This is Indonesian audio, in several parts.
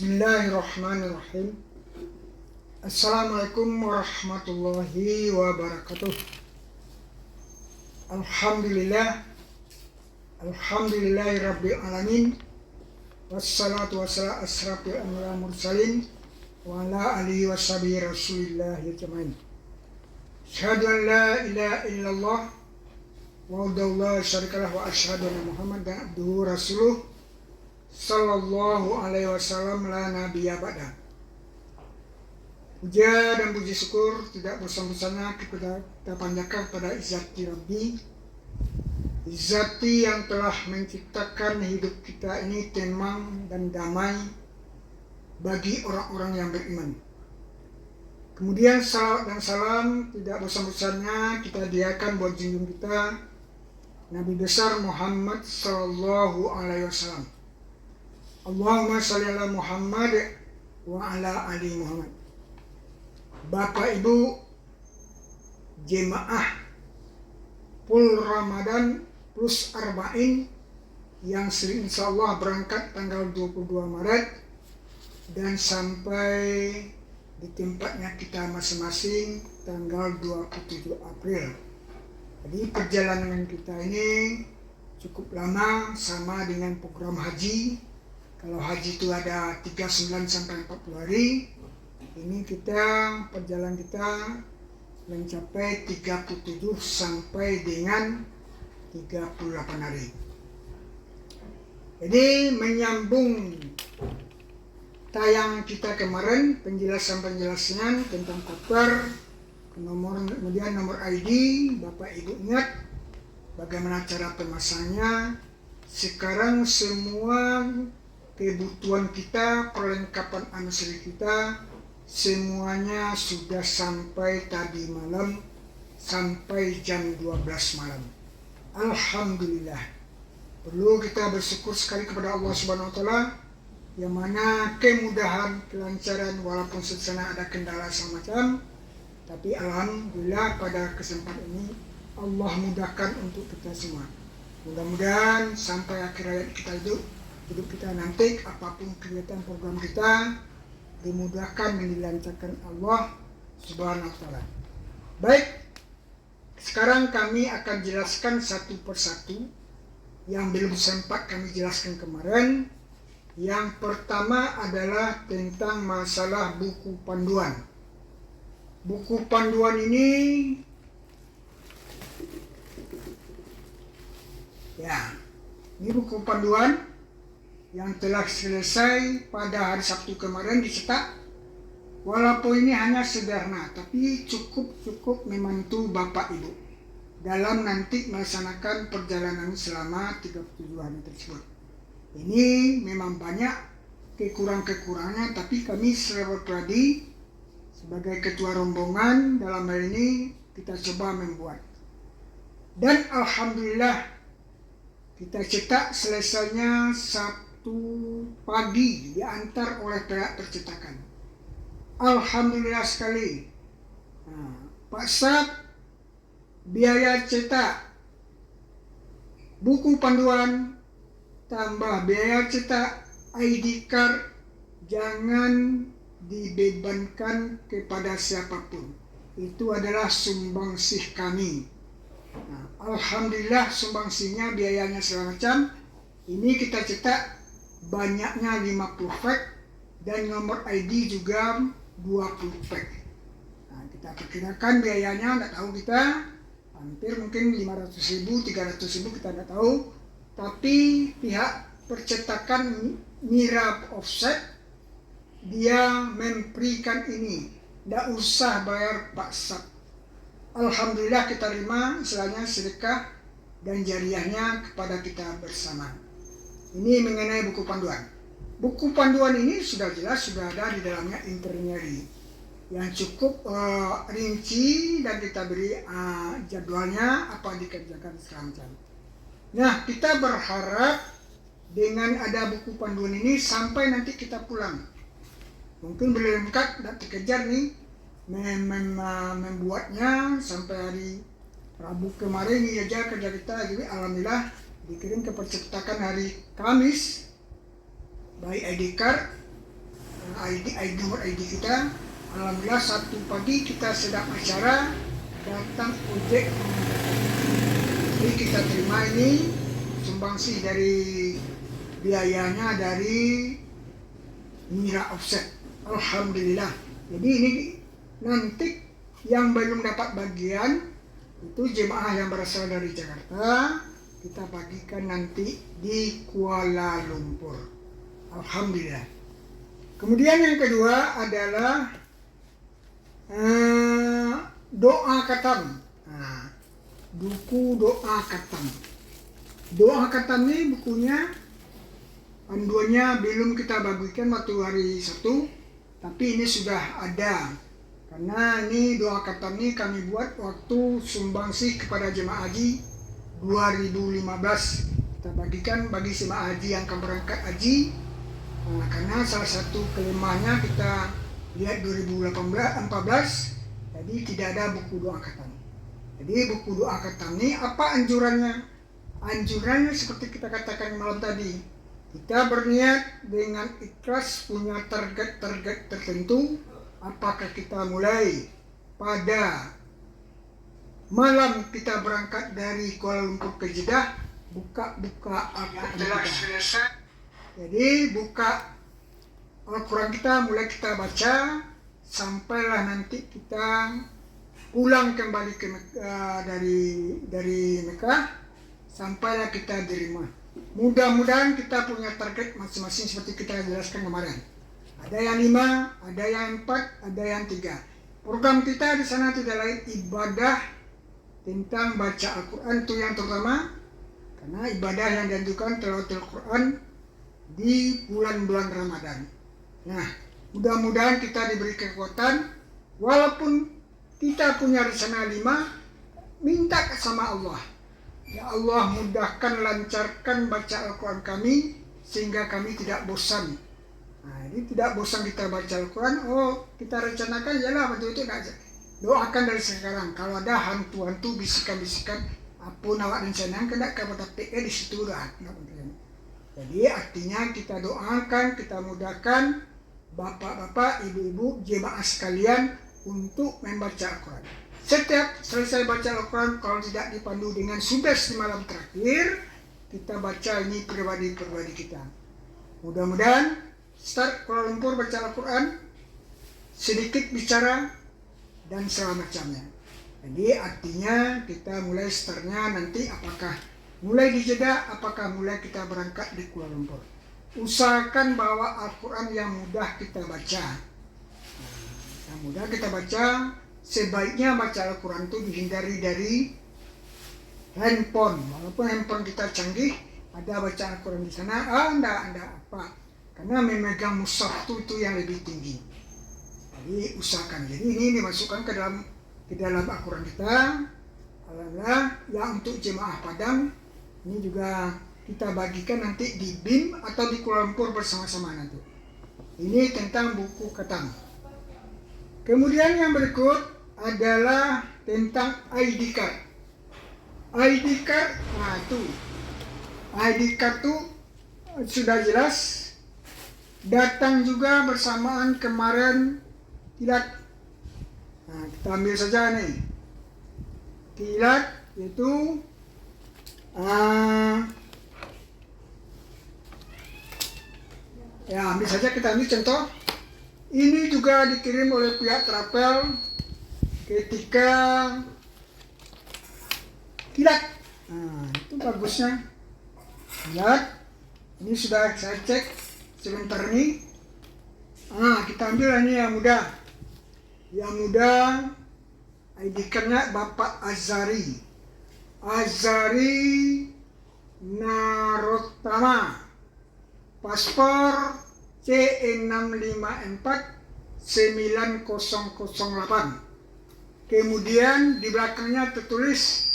Bismillahirrahmanirrahim. Assalamualaikum warahmatullahi wabarakatuh. Alhamdulillahi rabbil alamin. Wassalatu wassalamu asrafil anbiya'i mursalin wa ala alihi washabihi rasulillahi ajmain. Asyhadu an la ilaha illallah wahdahu la syarikalah wa asyhadu anna Muhammadan abduhu rasuluh sallallahu alaihi wasallam la nabiyya ba'da. Puja dan puji syukur tidak bosan-bosannya kita panjatkan kepada Izzati Rabbi, Izzati yang telah menciptakan hidup kita ini tenang dan damai bagi orang-orang yang beriman. Kemudian salawat dan salam tidak bosan-bosannya kita hadiahkan buat junjungan kita Nabi besar Muhammad sallallahu alaihi wasallam. Allahumma sholli ala Muhammad wa ala ali Muhammad. Bapak Ibu jemaah full Ramadan plus Arba'in yang insya Allah berangkat tanggal 22 Maret dan sampai di tempatnya kita masing-masing tanggal 27 April. Jadi perjalanan kita ini cukup lama, sama dengan program haji. Kalau haji itu ada 39 sampai 40 hari, ini perjalanan kita mencapai 37 sampai dengan 38 hari. Jadi menyambung tayang kita kemarin, penjelasan tentang koper, kemudian nomor ID, Bapak Ibu ingat bagaimana cara pemasangannya. Sekarang semua kebutuhan kita, perlengkapan anesri kita, semuanya sudah sampai tadi malam, sampai jam 12 malam. Alhamdulillah. Perlu kita bersyukur sekali kepada Allah Subhanahu wa Ta'ala, yang mana kemudahan, kelancaran, walaupun secara ada kendala semacam, tapi alhamdulillah pada kesempatan ini Allah mudahkan untuk kita semua. Mudah-mudahan sampai akhir hayat kita hidup kita nanti, apapun kegiatan program kita dimudahkan dan dilancarkan Allah Subhanahu wa Ta'ala. Baik, sekarang kami akan jelaskan satu persatu yang belum sempat kami jelaskan kemarin. Yang pertama adalah tentang masalah buku panduan. Buku panduan ini ini buku panduan yang telah selesai pada hari Sabtu kemarin dicetak. Walaupun ini hanya sederhana, tapi cukup membantu Bapak Ibu dalam nanti melaksanakan perjalanan selama 37 hari tersebut. Ini memang banyak kekurangannya, tapi kami pribadi sebagai ketua rombongan dalam hal ini kita coba membuat. Dan alhamdulillah kita cetak selesainya Sabtu pagi diantar oleh pihak percetakan. Alhamdulillah sekali. Pak Sat, biaya cetak buku panduan tambah biaya cetak ID card jangan dibebankan kepada siapapun. Itu adalah sumbangsih kami. Alhamdulillah sumbangsihnya biayanya segala macam. Ini kita cetak banyaknya 50 pack dan nomor ID juga 20 pack. Kita perkirakan biayanya tidak tahu kita, hampir mungkin 500.000, 300.000 kita tidak tahu. Tapi pihak percetakan Mira Offset dia memberikan ini, tidak usah bayar Pak Sat. Alhamdulillah kita terima istilahnya sedekah dan jariahnya kepada kita bersama. Ini mengenai buku panduan. Buku panduan ini sudah jelas, sudah ada di dalamnya itinerary yang cukup rinci dan kita beri jadwalnya apa dikerjakan selanjutnya. Nah, kita berharap dengan ada buku panduan ini sampai nanti kita pulang. Mungkin belum lengkap dan terkejar nih membuatnya sampai hari Rabu kemarin ini aja kerja kita. Jadi alhamdulillah dikirim ke percetakan hari Kamis, baik ID card nomor ID kita. Alhamdulillah Sabtu pagi kita sedang acara datang ojek. Jadi kita terima ini sumbangsi dari biayanya dari Mira Offset. Alhamdulillah. Jadi ini nanti yang belum dapat bagian itu jemaah yang berasal dari Jakarta, kita bagikan nanti di Kuala Lumpur. Alhamdulillah. Kemudian yang kedua adalah doa khatam. Buku doa khatam. Doa khatam ini bukunya, panduannya belum kita bagikan waktu hari Sabtu, tapi ini sudah ada. Karena ini doa khatam ini kami buat waktu sumbangsi kepada jemaah haji 2015. Kita bagikan bagi jemaah haji yang akan berangkat haji. Karena salah satu kelemahannya kita lihat 2014, jadi tidak ada buku doa khatam. Jadi buku doa khatam ini apa anjurannya? Anjurannya seperti kita katakan malam tadi. Kita berniat dengan ikhlas punya target-target tertentu. Apakah kita mulai pada malam kita berangkat dari Kuala Lumpur ke Jeddah, buka Al-Quran kita. Jadi buka Al-Quran kita, mulai kita baca sampailah nanti kita pulang kembali ke dari Mekah, sampailah kita di rumah. Mudah-mudahan kita punya target masing-masing seperti kita jelaskan kemarin. Ada yang 5, ada yang 4, ada yang 3. Program kita di sana tidak lain ibadah tentang baca Al-Quran itu yang terutama. Karena ibadah yang dianjurkan tilawatul Quran di bulan-bulan Ramadan. Nah, mudah-mudahan kita diberi kekuatan. Walaupun kita punya rencana 5, minta sama Allah. Ya Allah, mudahkan, lancarkan baca Al-Quran kami sehingga kami tidak bosan. Ini tidak bosan kita baca Al-Quran. Kita rencanakan ialah betul itu enggak. Doakan dari sekarang. Kalau ada hantu-hantu bisikan-bisikan apa awak rencanakan kena kepada PE di situ dah. Jadi artinya kita doakan, kita mudahkan bapak-bapak, ibu-ibu, jemaah sekalian untuk membaca Al-Quran. Setiap selesai baca Al-Quran, kalau tidak dipandu dengan subes di malam terakhir, kita baca ini pribadi-pribadi kita. Mudah-mudahan start Kuala Lumpur baca Al-Quran, sedikit bicara, dan segala macamnya. Jadi artinya kita mulai startnya nanti apakah mulai di Jeddah, apakah mulai kita berangkat di Kuala Lumpur. Usahakan bawa Al-Quran yang mudah kita baca. Yang mudah kita baca, sebaiknya baca Al-Quran itu dihindari dari handphone. Walaupun handphone kita canggih, ada baca Al-Quran di sana, enggak apa. Karena memegang mushaf itu yang lebih tinggi. Jadi usahakan. Jadi ini dimasukkan ke dalam Al-Quran kita. Alhamdulillah, yang untuk jemaah Padang ini juga kita bagikan nanti di BIM atau di Kuala Lumpur bersama-sama nanti. Ini tentang buku khatam. Kemudian yang berikut adalah tentang ID card. ID card, ID card itu sudah jelas. Datang juga bersamaan kemarin kilat. Kita ambil saja nih. Kilat yaitu ambil saja, kita ambil contoh. Ini juga dikirim oleh pihak travel ketika kilat. Itu bagusnya. Kilat. Ini sudah saya cek sebentar ini. Kita ambil ini yang mudah. Yang mudah ID card-nya Bapak Azari Narotama, paspor C6549008. Kemudian di belakangnya tertulis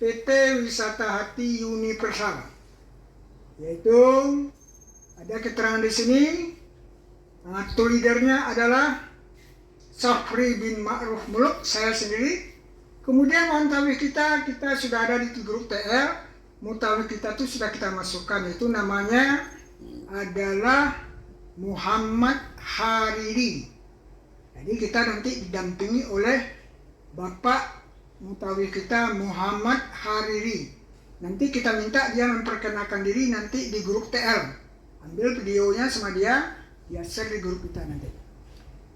PT Wisata Hati Universal, yaitu ada keterangan di sini. Tour leadernya adalah Safri bin Ma'ruf Muluk, saya sendiri. Kemudian muntawif kita sudah ada di grup TL. Muntawif kita itu sudah kita masukkan, itu namanya adalah Muhammad Hariri. Jadi kita nanti didampingi oleh Bapak Mutawif kita Muhammad Hariri. Nanti kita minta dia memperkenalkan diri nanti di grup TL. Ambil videonya sama dia share di grup kita nanti.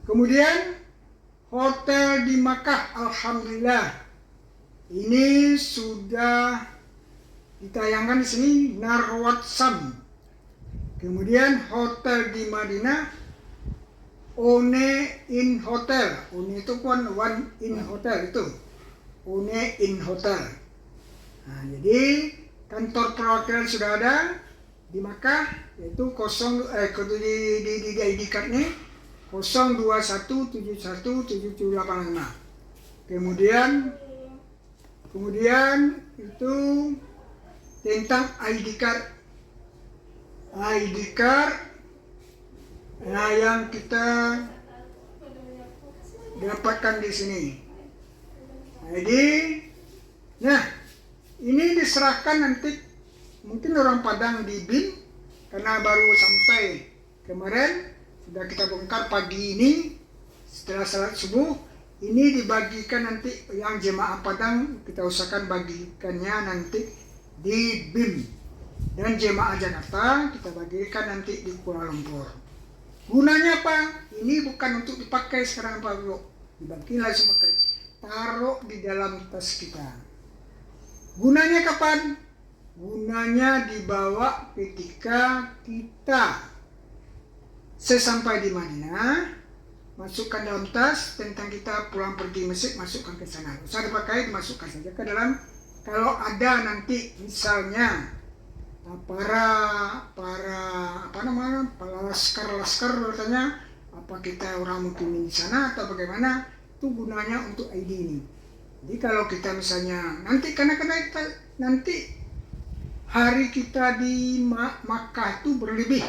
Kemudian hotel di Makkah, alhamdulillah ini sudah ditayangkan di sini Narwat Sam. Kemudian hotel di Madinah One in Hotel. One itu kan one in hotel itu. One in Hotel. Nah, jadi kantor perwakilan sudah ada di Makkah, yaitu di ID card ini 02171775. Kemudian itu tentang ID card yang kita dapatkan di sini. Nah, ini diserahkan nanti mungkin orang Padang di BIM karena baru sampai kemarin, sudah kita bongkar pagi ini setelah salat subuh. Ini dibagikan nanti yang jemaah Padang kita usahakan bagikannya nanti di BIM, dan jemaah Jakarta kita bagikan nanti di Kuala Lumpur. Gunanya apa? Ini bukan untuk dipakai sekarang Pak Bro, dibagi langsung pakai, taruh di dalam tas kita. Gunanya kapan? Gunanya dibawa ketika kita sesampai di Madinah, masukkan dalam tas tentang kita pulang pergi masjid, masukkan ke sana. Usah dipakai, dimasukkan saja ke dalam. Kalau ada nanti misalnya para laskar bertanya apa kita orang mungkin di sana atau bagaimana, itu gunanya untuk ID ini. Jadi kalau kita misalnya nanti karena nanti hari kita di Makkah itu berlebih,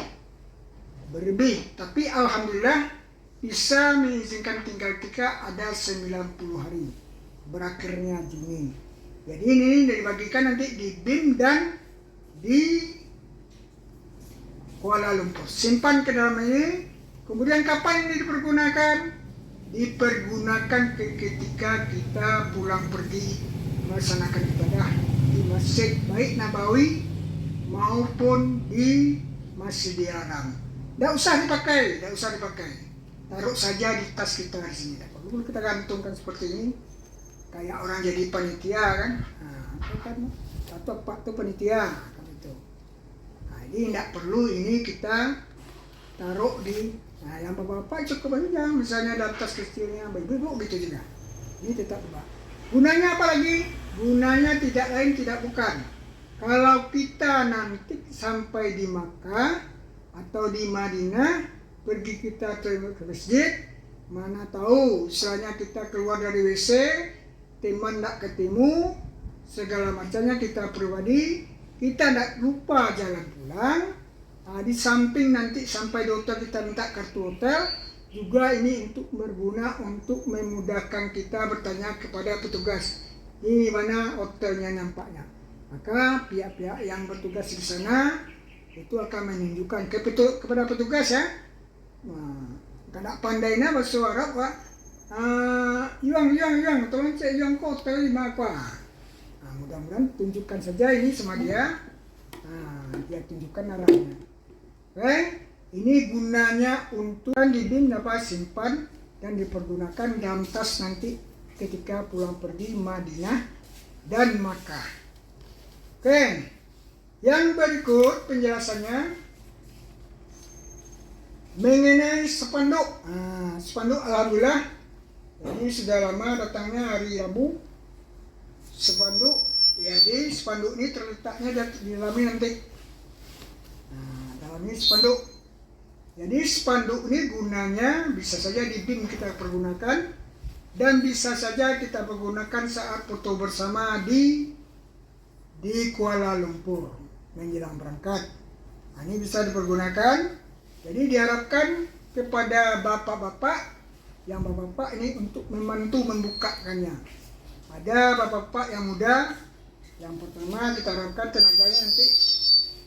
tapi alhamdulillah bisa mengizinkan tinggal kita ada 90 hari berakhirnya Juni. Jadi ini dibagikan nanti di BIM dan di Kuala Lumpur. Simpan ke dalam ini. Kemudian kapan ini dipergunakan? Dipergunakan ketika kita pulang pergi melaksanakan ibadah di Masjid baik Nabawi maupun di Masjidil Haram. Tidak usah dipakai. Taruh saja di tas kita di sini. Kalau kita gantungkan seperti ini, kayak orang jadi panitia kan? Atau Pak itu panitia. Jadi tidak perlu ini kita taruh di, yang bapak-bapak cukup aja, misalnya dalam tas kecilnya, ibu gitu juga. Ini tetap Pak. Gunanya apa lagi? Gunanya tidak lain tidak bukan. Kalau kita nanti sampai di Makkah atau di Madinah, pergi kita ke masjid, mana tahu misalnya kita keluar dari WC, teman tidak ketemu, segala macamnya kita pribadi, kita tidak lupa jalan pulang. Di samping nanti sampai di hotel kita minta kartu hotel, juga ini untuk berguna untuk memudahkan kita bertanya kepada petugas di mana hotelnya nampaknya. Maka pihak-pihak yang bertugas di sana itu akan menunjukkan kepada petugas ya. Kada pandainya bahasa Arab Pak. Yang tolong cek yang kau hotel di mana Pak. Mudah-mudahan tunjukkan saja ini sama dia. Dia tunjukkan arahnya. Oke, ini gunanya untuk di BIM dapat simpan dan dipergunakan dalam tas nanti ketika pulang pergi Madinah dan Makkah. Oke, yang berikut penjelasannya mengenai spanduk. Spanduk alhamdulillah ini sudah lama datangnya hari Rabu. Spanduk, jadi spanduk ini terletaknya di dalam nanti. Dalam ini spanduk. Jadi spanduk ini gunanya bisa saja di BIM kita pergunakan dan bisa saja kita pergunakan saat foto bersama di Kuala Lumpur menjelang berangkat. Ini bisa dipergunakan. Jadi diharapkan kepada bapak-bapak ini untuk membantu membukakannya. Ada bapak-bapak yang muda, yang pertama kita harapkan tenaganya nanti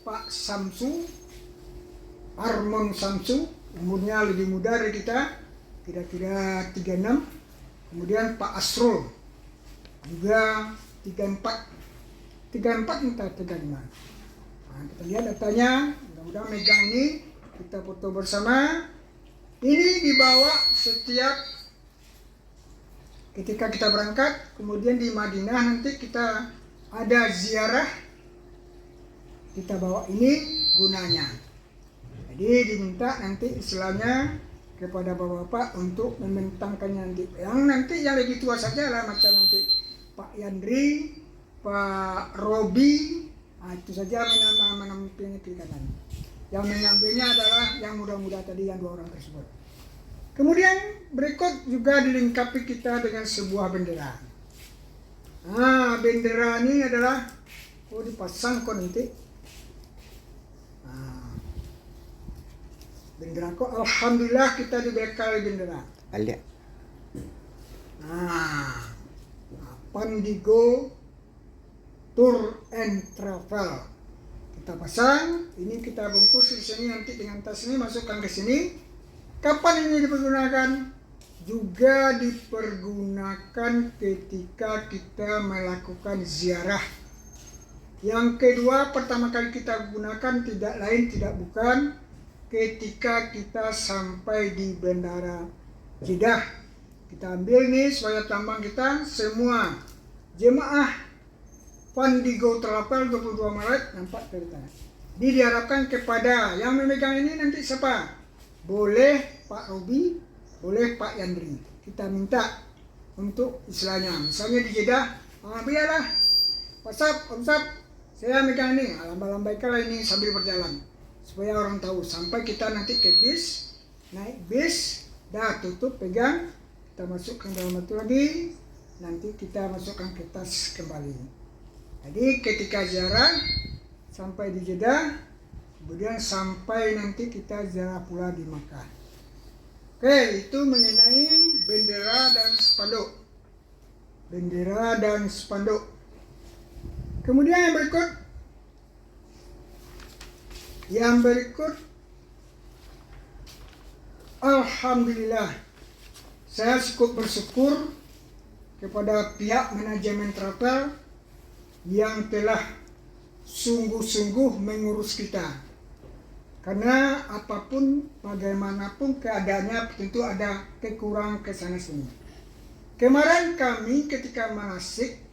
Pak Samsu Harmon Samsu, umurnya lebih muda dari kita, kira-kira 36. Kemudian Pak Asrul, juga 34 entah 35. Nah, kita lihat datanya, mudah-mudahan megang ini, kita foto bersama. Ini dibawa setiap ketika kita berangkat, kemudian di Madinah nanti kita ada ziarah, kita bawa ini gunanya. Jadi diminta nanti istilahnya kepada bapak-bapak untuk membentangkannya nanti. Yang lebih tua saja lah, macam nanti Pak Yandri, Pak Robi, nah, itu saja menampilnya kiri kanan. Yang mengambilnya adalah yang muda-muda tadi, yang 2 orang tersebut. Kemudian berikut juga dilengkapi kita dengan sebuah bendera. Nah, bendera ini adalah dipasang kok nanti. Nah, bendera kok alhamdulillah kita dibekali bendera. Ada. Nah, Pandigo Tour and Travel kita pasang. Ini kita bungkus di sini, nanti dengan tas ini masukkan ke sini. Kapan ini dipergunakan? Juga dipergunakan ketika kita melakukan ziarah. Yang kedua, pertama kali kita gunakan tidak lain tidak bukan ketika kita sampai di Bandara Jeddah. Kita ambil nih supaya tambang kita semua jemaah Pandigo Travel 22 Maret nampak keretanya. Jadi diharapkan kepada yang memegang ini nanti siapa? Boleh Pak Robi, boleh Pak Yandri. Kita minta untuk istilahnya, misalnya di Jeddah, biarlah WhatsApp, saya megang ini, lambai-lambaikanlah ini sambil berjalan, supaya orang tahu. Sampai kita nanti ke bis, naik bis, dah tutup, pegang, kita masukkan dalam batu lagi, nanti kita masukkan ke tas kembali. Jadi ketika ziarah sampai di Jeddah, kemudian sampai nanti kita ziarah pula di Makkah. Oke, itu mengenai bendera dan spanduk. Bendera dan spanduk. Kemudian yang berikut, alhamdulillah, saya cukup bersyukur kepada pihak manajemen travel yang telah sungguh-sungguh mengurus kita. Karena apapun, bagaimanapun keadaannya tentu ada kekurangan kesana sini. Kemarin kami ketika manasik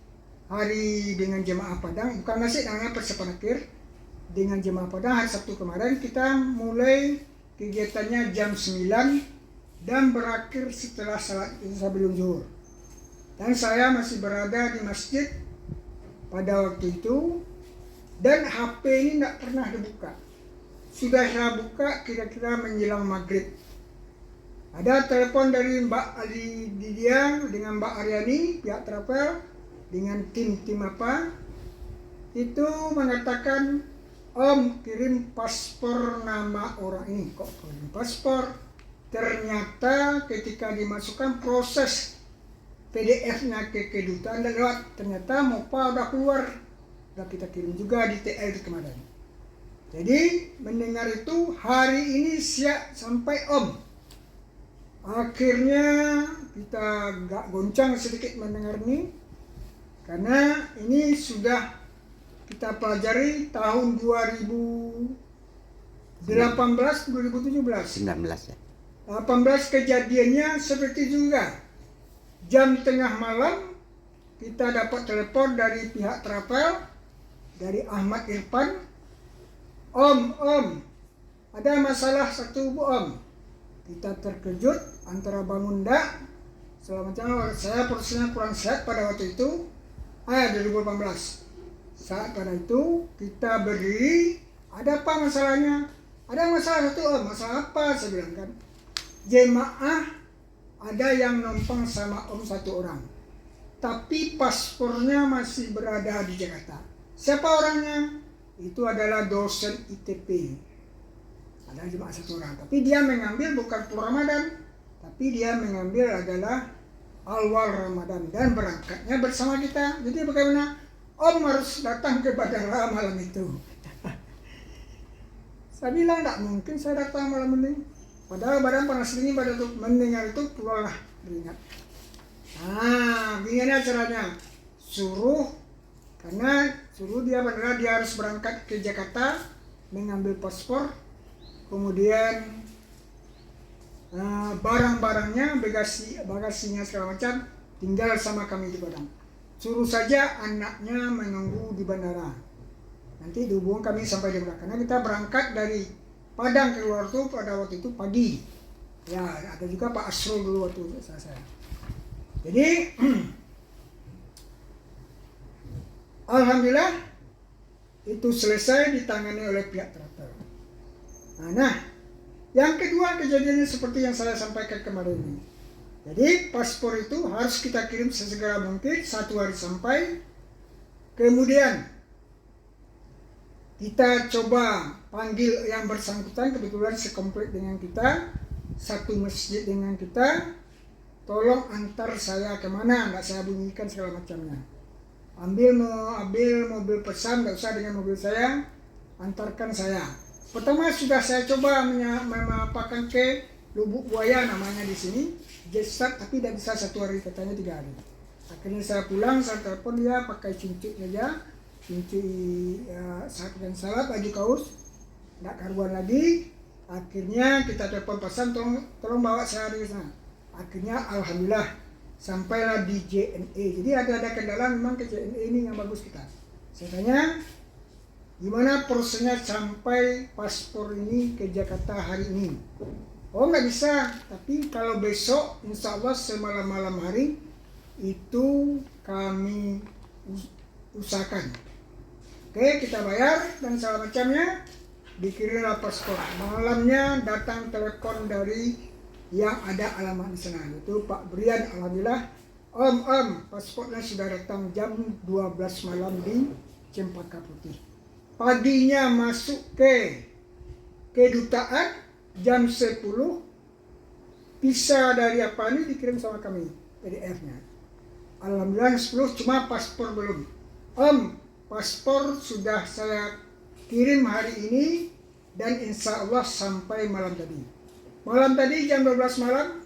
hari dengan jemaah Padang, bukan manasik namanya persiapan akhir, dengan jemaah Padang hari Sabtu kemarin, kita mulai kegiatannya jam 9 dan berakhir setelah salat sebelum zuhur. Dan saya masih berada di masjid pada waktu itu, dan HP ini tidak pernah dibuka. Sudah saya buka kira-kira menjelang maghrib. Ada telepon dari Mbak Ali Didia dengan Mbak Aryani, pihak travel, dengan tim apa, itu mengatakan, Om kirim paspor nama orang ini. Kok kirim paspor? Ternyata ketika dimasukkan proses PDF-nya ke kedutaan dan lewat, ternyata MOPA udah keluar. Udah kita kirim juga di TL itu kemarin. Jadi mendengar itu hari ini siap sampai Om. Akhirnya kita agak goncang sedikit mendengar ini, karena ini sudah kita pelajari tahun 2018, 2017. 19 ya. 18 kejadiannya seperti juga. Jam tengah malam kita dapat telepon dari pihak travel, dari Ahmad Irfan. Om, ada masalah satu Bu Om. Kita terkejut antara bangun dak. Selamatnya saya posisinya kurang sehat pada waktu itu. 2018. Saat pada itu kita berdiri. Ada apa masalahnya? Ada masalah satu Om. Masalah apa? Saya bilang kan. Jemaah ada yang numpang sama Om satu orang. Tapi paspornya masih berada di Jakarta. Siapa orangnya? Itu adalah dosen ITP. Ada cuma satu orang, tapi dia mengambil bukan Pur Ramadan, tapi dia mengambil adalah awal Ramadan dan berangkatnya bersama kita. Jadi bagaimana? Om harus datang ke Badara malam itu. Saya bilang tidak mungkin saya datang malam ini. Padahal badan panas dingin pada mendengar itu keluarlah keringat. Begini caranya. Suruh dia benar dia harus berangkat ke Jakarta mengambil paspor, kemudian barang-barangnya, bagasinya segala macam tinggal sama kami di Padang. Suruh saja anaknya menunggu di bandara. Nanti dihubung kami sampai di Padang. Karena kita berangkat dari Padang keluar tuh pada waktu itu pagi. Ya, ada juga Pak Asrul dulu waktu saya. Jadi alhamdulillah itu selesai ditangani oleh pihak travel. Nah, yang kedua kejadiannya seperti yang saya sampaikan kemarin ini. Jadi paspor itu harus kita kirim sesegera mungkin 1 hari sampai. Kemudian kita coba panggil yang bersangkutan, kebetulan sekomplek dengan kita, satu masjid dengan kita, tolong antar saya kemana, nggak saya bunyikan segala macamnya. Ambil mobil pesan, nggak usah dengan mobil saya, antarkan saya. Pertama sudah saya coba memapakan ke Lubuk Buaya namanya di sini, Jet-Start, tapi tidak bisa 1 hari, katanya 3 hari. Akhirnya saya pulang, saya telepon dia pakai cincin saja. Kunci dan salah baju kaos nggak karuan lagi. Akhirnya kita telepon pesan, tolong bawa saya di sana. Akhirnya alhamdulillah sampailah di JNE. Jadi ada kendala memang ke JNE ini yang bagus kita. Saya tanya gimana prosesnya sampai paspor ini ke Jakarta hari ini. Oh nggak bisa, tapi kalau besok insya Allah semalam hari itu kami usahakan. Oke, kita bayar dan segala macamnya, dikirimlah paspor. Malamnya datang telepon dari yang ada alamat di sana, itu Pak Brian. Alhamdulillah, Om, paspornya sudah datang jam 12 malam di Cempaka Putih. Paginya masuk ke kedutaan jam 10, visa dari apa ini dikirim sama kami, PDF-nya. Alhamdulillah 10, cuma paspor belum. Om, paspor sudah saya kirim hari ini dan insya Allah sampai malam tadi. Malam tadi jam 12 malam,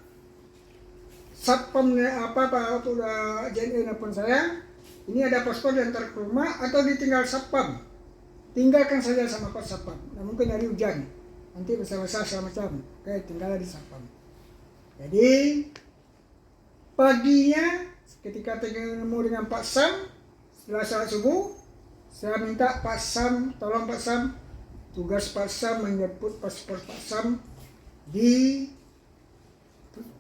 satpamnya waktu udah JNE nelfon saya, ini ada paspor diantar ke rumah atau ditinggal satpam. Tinggalkan saja sama Pak Satpam. Nah, mungkin hari hujan, nanti basah-basah segala macam. Oke, tinggal di satpam. Jadi paginya ketika ketemu dengan Pak Sam setelah salat subuh, saya minta Pak Sam, tolong Pak Sam, tugas Pak Sam menjemput paspor Pak Sam di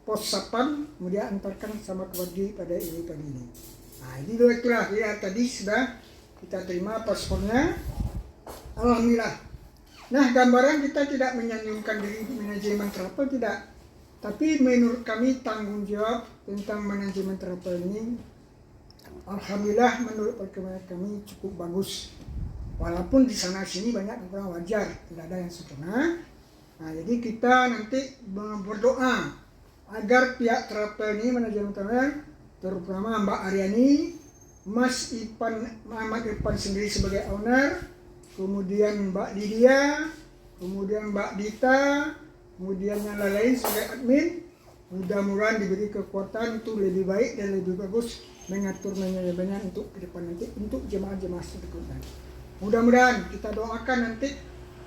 pos satpam, kemudian antarkan sama keluarga pada ini tadi ini. Nah, ini itulah ya, tadi sudah kita terima paspornya, alhamdulillah. Nah, gambaran kita tidak menyanjungkan diri manajemen travel, tidak. Tapi menurut kami tanggung jawab tentang manajemen travel ini, alhamdulillah menurut perkembangan kami cukup bagus. Walaupun di sana sini banyak yang kurang wajar, tidak ada yang sempurna. Nah, jadi kita nanti berdoa agar pihak travel ini, manajemen travel, terutama Mbak Aryani, Mas Muhammad Irfan sendiri sebagai owner, kemudian Mbak Lydia, kemudian Mbak Dita, kemudian yang lain sebagai admin, mudah-mudahan diberi kekuatan untuk lebih baik dan lebih bagus mengatur manajemennya untuk ke depan nanti untuk jemaah-jemaah berikutnya. Mudah-mudahan kita doakan nanti,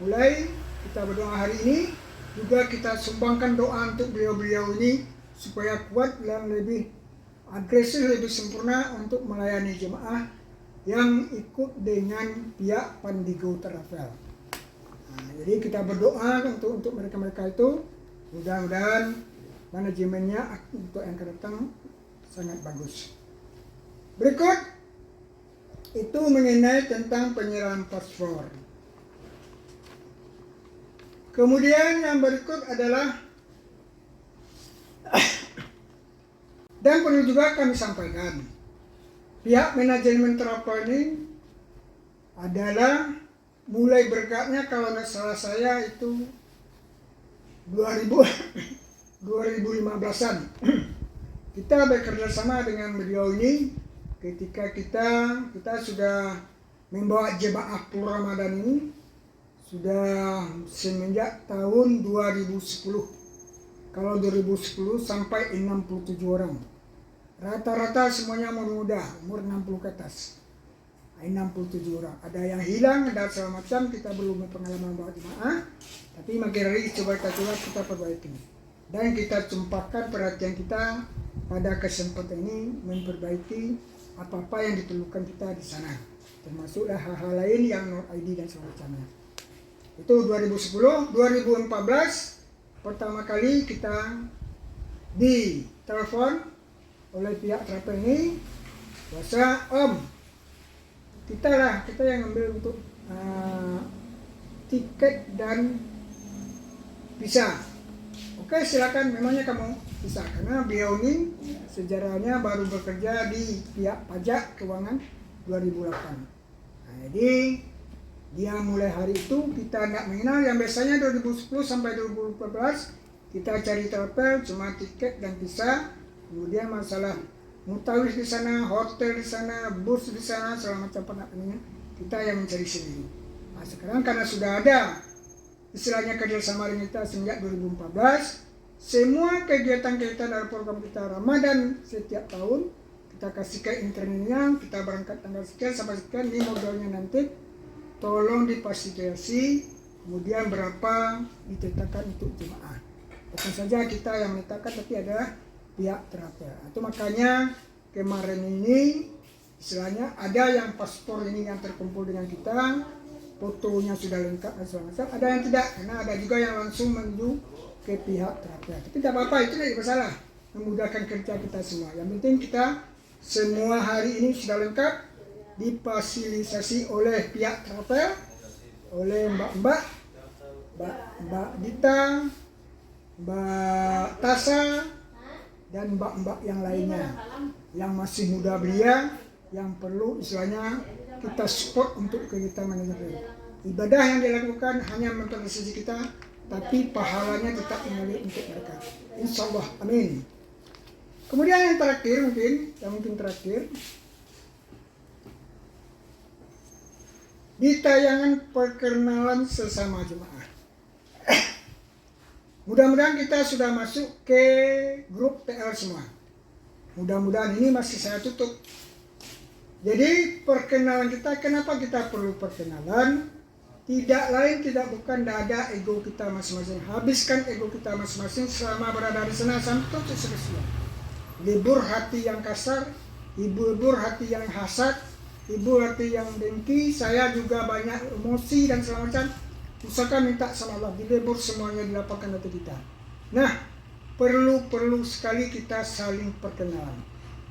mulai kita berdoa hari ini, juga kita sumbangkan doa untuk beliau-beliau ini supaya kuat dan lebih agresif, lebih sempurna untuk melayani jemaah yang ikut dengan pihak Pandigo Travel. Nah, jadi kita berdoa untuk mereka-mereka itu, mudah-mudahan manajemennya untuk yang akan datang sangat bagus. Berikut itu mengenai tentang penyerahan paspor. Kemudian yang berikut adalah, dan perlu juga kami sampaikan, pihak manajemen travel ini adalah mulai bergeraknya, kalau nggak salah saya itu 2015-an. Kita bekerja sama dengan beliau ini ketika kita sudah membawa jemaah Pur Ramadan ini sudah semenjak tahun 2010. Kalau 2010 sampai 67 orang. Rata-rata semuanya muda, umur 60 ke atas. 67 orang. Ada yang hilang, ada segala macam, kita belum pengalaman bawa jemaah. Tapi makin hari kita perbaiki. Dan kita tumpahkan perhatian kita pada kesempatan ini memperbaiki apa-apa yang diperlukan kita di sana. Termasuklah hal-hal lain yang non ID dan semacamnya. Itu 2010. 2014 pertama kali kita ditelepon oleh pihak travel ini, bahasa Om, kita yang ambil untuk tiket dan visa. Oke, silakan, memangnya kamu bisa, karena beliau ini sejarahnya baru bekerja di pihak pajak keuangan 2008. Nah, jadi dia mulai hari itu kita tidak mengenal, yang biasanya 2010 sampai 2014 kita cari travel cuma tiket dan visa, kemudian masalah mutawif di sana, hotel di sana, bus di sana, segala macam penanganannya kita yang mencari sendiri. Nah, sekarang karena sudah ada istilahnya kerjasama dengan kita sejak 2014, semua kegiatan-kegiatan dari program kita Ramadan setiap tahun kita kasih ke internetnya, kita berangkat tanggal sekian sampai sekian, ini modalnya nanti tolong difasilitasi, kemudian berapa ditetapkan untuk jemaah. Bukan saja kita yang menetapkan, tapi ada pihak travel. Itu makanya kemarin ini istilahnya ada yang paspor ini yang terkumpul dengan kita, fotonya sudah lengkap dan segala. Ada yang tidak, karena ada juga yang langsung menuju ke pihak travel. Tapi tidak apa-apa, itu tidak masalah, memudahkan kerja kita semua. Yang penting kita semua hari ini sudah lengkap, difasilitasi oleh pihak travel, oleh Mbak Dita, Mbak Tasa, dan mbak-mbak yang lainnya yang masih muda belia, yang perlu istilahnya kita support untuk kegiatan manajemen. Ibadah yang dilakukan hanya memfasilitasi kita, tapi pahalanya tetap mengalir untuk mereka. Insya Allah, amin. Kemudian yang terakhir mungkin terakhir, di tayangan perkenalan sesama jemaah. Mudah-mudahan kita sudah masuk ke grup PL semua. Mudah-mudahan ini masih saya tutup. Jadi perkenalan kita, kenapa kita perlu perkenalan? Tidak lain tidak bukan, tidak ada ego kita masing-masing. Habiskan ego kita masing-masing selama berada di sana sampai selesai. Libur hati yang kasar, libur hati yang hasad, libur hati yang dengki. Saya juga banyak emosi dan segala macam. Usahakan minta sama Allah, dilebur semuanya dilapangkan hati kita. Nah, perlu sekali kita saling perkenalan.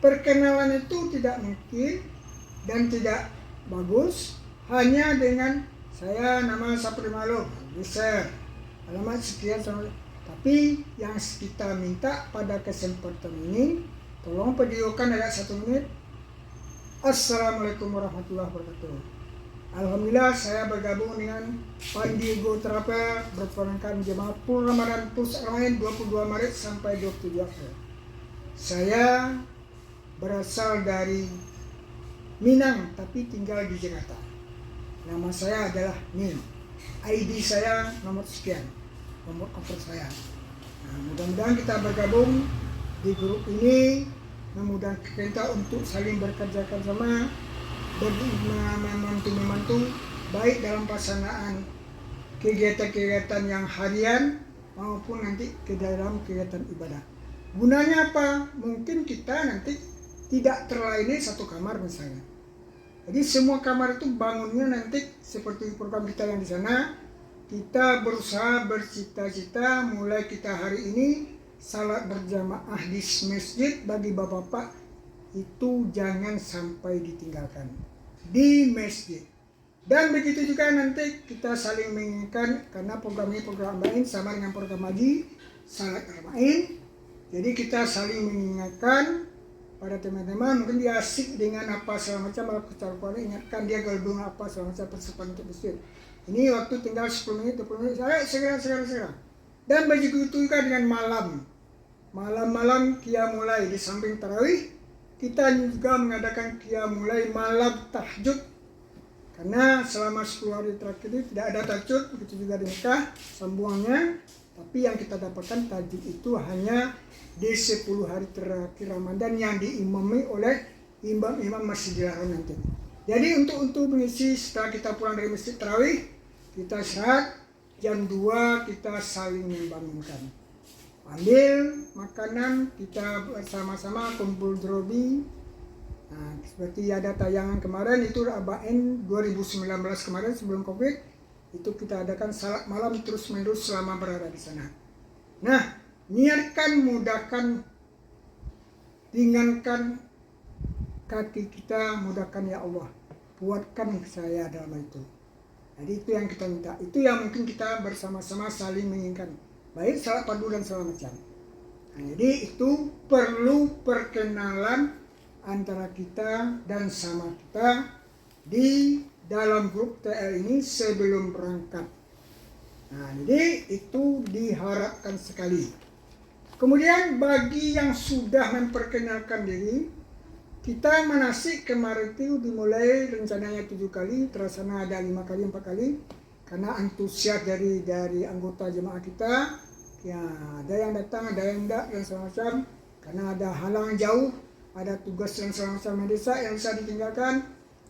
Perkenalan itu tidak mungkin dan tidak bagus hanya dengan saya nama Sapri Malum, bisa alamat sekian, tapi yang kita minta pada kesempatan ini, tolong videokan agak 1 menit. Assalamualaikum warahmatullahi wabarakatuh. Alhamdulillah saya bergabung dengan Pandigo Travel berperangkat jemaah Pul Ramadan Plus Ramadan 22 Maret sampai 27 April. Saya berasal dari Minang tapi tinggal di Jakarta. Nama saya adalah Min. ID saya nomor sekian, nomor koper saya. Nah, mudah-mudahan kita bergabung di grup ini, memudahkan kita untuk saling bekerja sama, membantu baik dalam pelaksanaan kegiatan-kegiatan yang harian maupun nanti ke dalam kegiatan ibadah. Gunanya apa? Mungkin kita nanti tidak terlayani satu kamar misalnya. Jadi semua kamar itu bangunnya nanti seperti program kita yang di sana. Kita berusaha bercita-cita mulai kita hari ini salat berjamaah di masjid bagi bapak-bapak itu jangan sampai ditinggalkan di masjid. Dan begitu juga nanti kita saling mengingatkan, karena program ini program lain sama dengan program haji salat Ramain. Jadi kita saling mengingatkan pada teman-teman, mungkin dia asik dengan apa segala macam, kalau ingatkan dia gabung apa segala macam persiapan untuk masjid. Ini waktu tinggal 10 menit, 20 menit, segera. Dan begitu juga dengan malam qiyamul di samping tarawih, kita juga mengadakan qiyamul malam tahajud Karena selama 10 hari terakhir ini tidak ada tahajud, begitu juga di Mekah sambungannya. Tapi yang kita dapatkan tahajud itu hanya di 10 hari terakhir Ramadan yang diimami oleh imam-imam Masjidil Haram nanti. Jadi untuk mengisi setelah kita pulang dari masjid tarawih, kita istirahat, jam 2 kita saling membangunkan. Ambil makanan, kita bersama-sama kumpul drobi. Nah, seperti ada tayangan kemarin itu ABN 2019 kemarin sebelum Covid, itu kita adakan salat malam terus menerus selama berada di sana. Nah, niatkan, mudahkan, ringankan kaki kita, mudahkan ya Allah, buatkan saya dalam itu. Jadi itu yang kita minta, itu yang mungkin kita bersama-sama saling menginginkan, baik salat padu dan segala macam. Nah, jadi itu perlu perkenalan antara kita dan sama kita di dalam grup TL ini sebelum berangkat. Nah, jadi itu diharapkan sekali. Kemudian bagi yang sudah memperkenalkan diri, kita manasik kemarin itu dimulai rencananya 7 kali, terlaksana ada 5 kali, 4 kali. Karena antusias dari anggota jemaah kita, ya ada yang datang, ada yang enggak, dan segala macam. Karena ada halangan jauh, ada tugas yang sama-sama desa yang bisa ditinggalkan.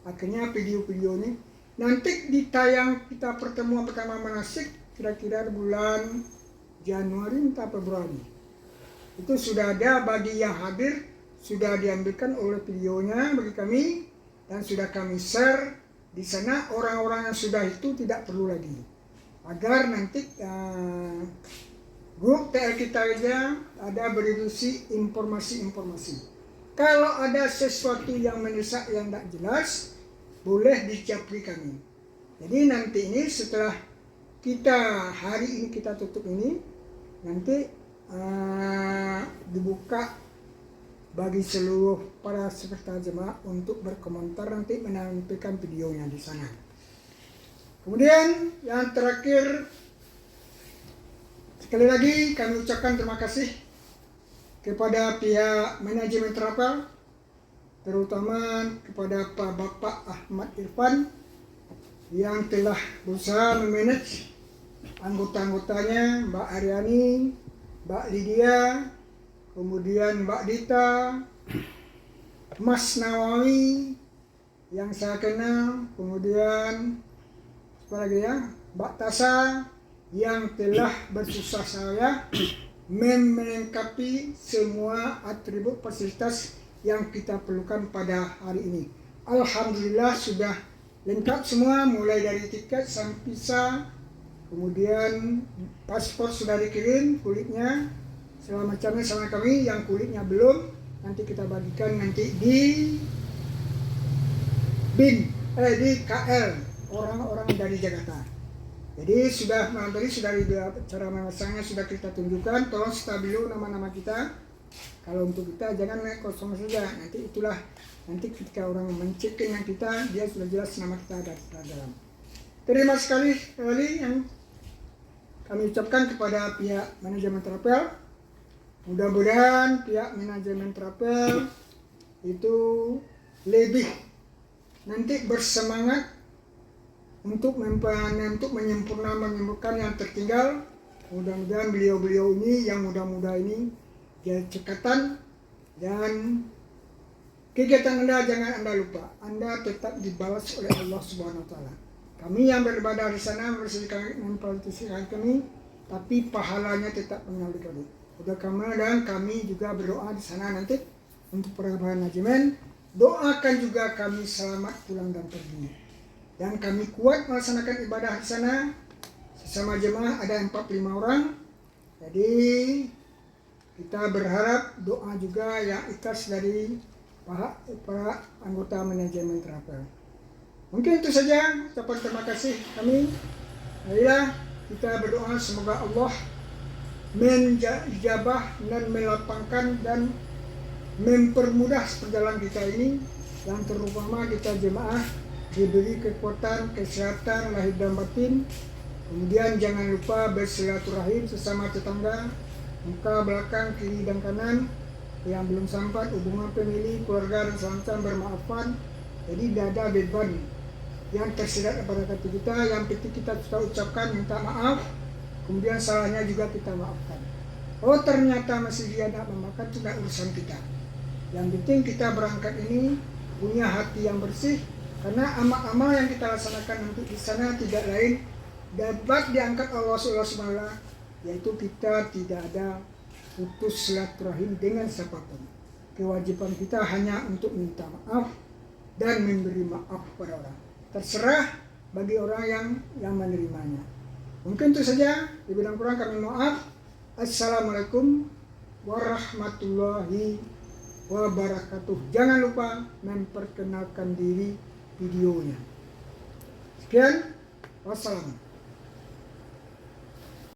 Akhirnya video-video ini nanti ditayang kita pertemuan pertama manasik kira-kira bulan Januari atau Februari. Itu sudah ada bagi yang hadir, sudah diambilkan oleh videonya bagi kami dan sudah kami share di sana. Orang-orang yang sudah itu tidak perlu lagi, agar nanti grup TL kita aja ada berisi informasi-informasi. Kalau ada sesuatu yang mendesak yang tidak jelas, boleh dicapri kami. Jadi nanti ini setelah kita hari ini kita tutup ini, nanti dibuka bagi seluruh para peserta jemaah untuk berkomentar, nanti menampilkan videonya di sana. Kemudian yang terakhir, sekali lagi kami ucapkan terima kasih kepada pihak manajemen Terapel, terutama kepada Pak Bapak Ahmad Irfan yang telah berusaha memanage anggota-anggotanya, Mbak Aryani, Mbak Lydia, kemudian Mbak Dita, Mas Nawawi yang saya kenal, kemudian apa lagi ya, Mbak Tasa yang telah bersusah saya melengkapi semua atribut fasilitas yang kita perlukan pada hari ini. Alhamdulillah sudah lengkap semua, mulai dari tiket sampai visa, kemudian paspor sudah dikirim, kulitnya segala macamnya sama kami. Yang kulitnya belum, nanti kita bagikan nanti di BIN, di KL, orang-orang dari Jakarta. Jadi sudah malam tadi sudah cara memasangnya sudah kita tunjukkan. Tolong stabil nama-nama kita. Kalau untuk kita jangan kosong saja. Nanti itulah nanti ketika orang mencek yang kita, dia sudah jelas nama kita ada di dalam. Terima sekali yang kami ucapkan kepada pihak manajemen Terapel. Mudah-mudahan pihak manajemen Terapel itu lebih nanti bersemangat untuk menyempurnakan yang tertinggal. Mudah-mudahan beliau-beliau ini yang muda-muda ini jadi cekatan, dan kegiatan Anda jangan Anda lupa, Anda tetap dibalas oleh Allah Subhanahu wa taala. Kami yang beribadah di sana mempolitiskan kami, tapi pahalanya tetap mengalir kami. Udah kami dan kami juga berdoa di sana nanti untuk para manajemen, doakan juga kami selamat pulang dan pergi. Dan kami kuat melaksanakan ibadah di sana. Sesama jemaah ada 45 orang. Jadi kita berharap doa juga yang ikhlas dari para anggota manajemen Terapel. Mungkin itu saja ucapan terima kasih kami. Marilah kita berdoa semoga Allah menjabah dan melapangkan dan mempermudah perjalanan kita ini, yang terutama kita jemaah diberi kekuatan, kesehatan, lahir dan batin. Kemudian jangan lupa bersilaturahim sesama tetangga, muka, belakang, kiri dan kanan. Yang belum sempat hubungan famili, keluarga dan semacam bermaafan. Jadi tidak ada beban yang tersirat pada hati kita, yang penting kita sudah ucapkan minta maaf, kemudian salahnya juga kita maafkan. Oh ternyata masih dia tidak memakan, itu tidak urusan kita. Yang penting kita berangkat ini punya hati yang bersih, karena amal-amal yang kita laksanakan untuk di sana tidak lain dapat diangkat Allah SWT, yaitu kita tidak ada putus silaturahim dengan siapapun. Kewajiban kita hanya untuk minta maaf dan memberi maaf pada orang. Terserah bagi orang yang menerimanya. Mungkin itu saja, lebih dan kurang kami maaf. Assalamualaikum warahmatullahi wabarakatuh. Jangan lupa memperkenalkan diri videonya. Sekian, wassalam.